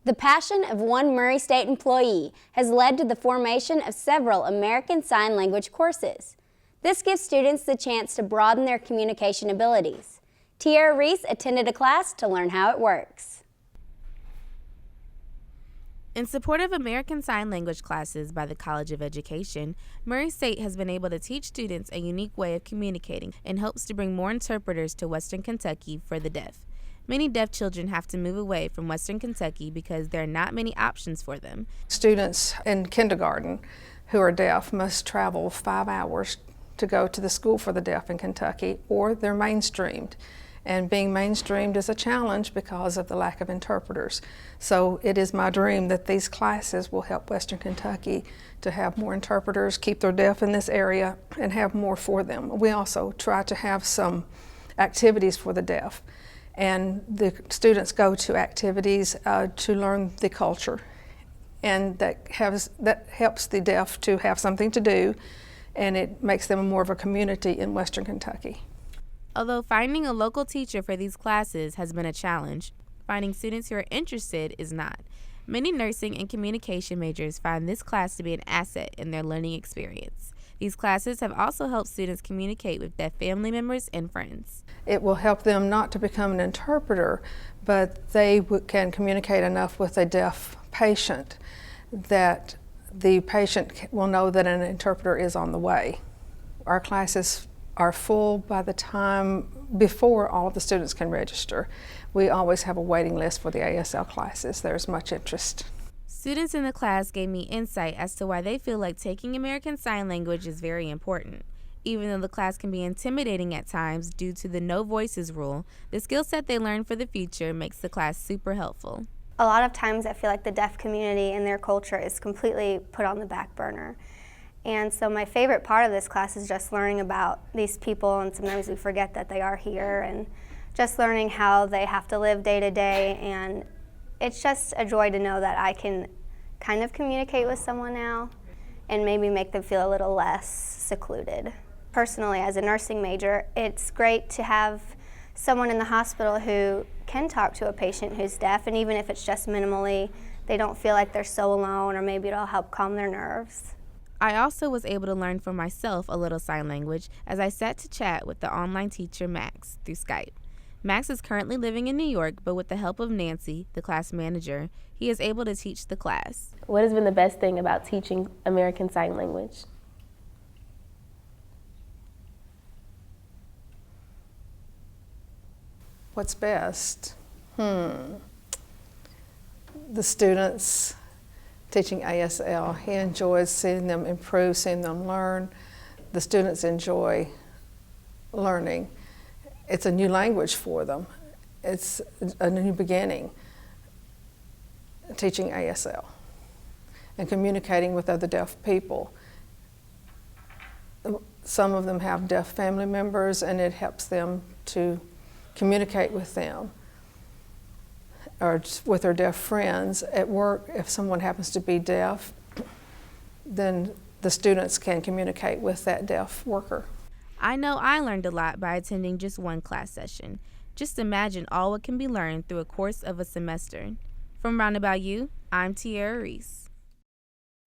The passion of one Murray State employee has led to the formation of several American Sign Language courses. This gives students the chance to broaden their communication abilities. Tierra Reese attended a class to learn how it works. In support of American Sign Language classes by the College of Education, Murray State has been able to teach students a unique way of communicating and hopes to bring more interpreters to Western Kentucky for the deaf. Many deaf children have to move away from Western Kentucky because there are not many options for them. Students in kindergarten who are deaf must travel 5 hours to go to the school for the deaf in Kentucky, or they're mainstreamed. And being mainstreamed is a challenge because of the lack of interpreters. So it is my dream that these classes will help Western Kentucky to have more interpreters, keep their deaf in this area, and have more for them. We also try to have some activities for the deaf. And the students go to activities to learn the culture. And that helps the deaf to have something to do, and it makes them more of a community in Western Kentucky. Although finding a local teacher for these classes has been a challenge, finding students who are interested is not. Many nursing and communication majors find this class to be an asset in their learning experience. These classes have also helped students communicate with deaf family members and friends. It will help them not to become an interpreter, but they can communicate enough with a deaf patient that the patient will know that an interpreter is on the way. Our classes are full by the time before all of the students can register. We always have a waiting list for the ASL classes. There's much interest. Students in the class gave me insight as to why they feel like taking American Sign Language is very important. Even though the class can be intimidating at times due to the no voices rule, the skill set they learn for the future makes the class super helpful. A lot of times I feel like the deaf community and their culture is completely put on the back burner. And so my favorite part of this class is just learning about these people, and sometimes we forget that they are here, and just learning how they have to live day to day. And it's just a joy to know that I can kind of communicate with someone now and maybe make them feel a little less secluded. Personally, as a nursing major, it's great to have someone in the hospital who can talk to a patient who's deaf, and even if it's just minimally, they don't feel like they're so alone, or maybe it'll help calm their nerves. I also was able to learn for myself a little sign language as I sat to chat with the online teacher Max through Skype. Max is currently living in New York, but with the help of Nancy, the class manager, he is able to teach the class. What has been the best thing about teaching American Sign Language? What's best? The students teaching ASL, he enjoys seeing them improve, seeing them learn. The students enjoy learning. It's a new language for them. It's a new beginning, teaching ASL and communicating with other deaf people. Some of them have deaf family members, and it helps them to communicate with them, or with their deaf friends. At work, if someone happens to be deaf, then the students can communicate with that deaf worker. I know I learned a lot by attending just one class session. Just imagine all what can be learned through a course of a semester. From Roundabout U, I'm Tierra Reese.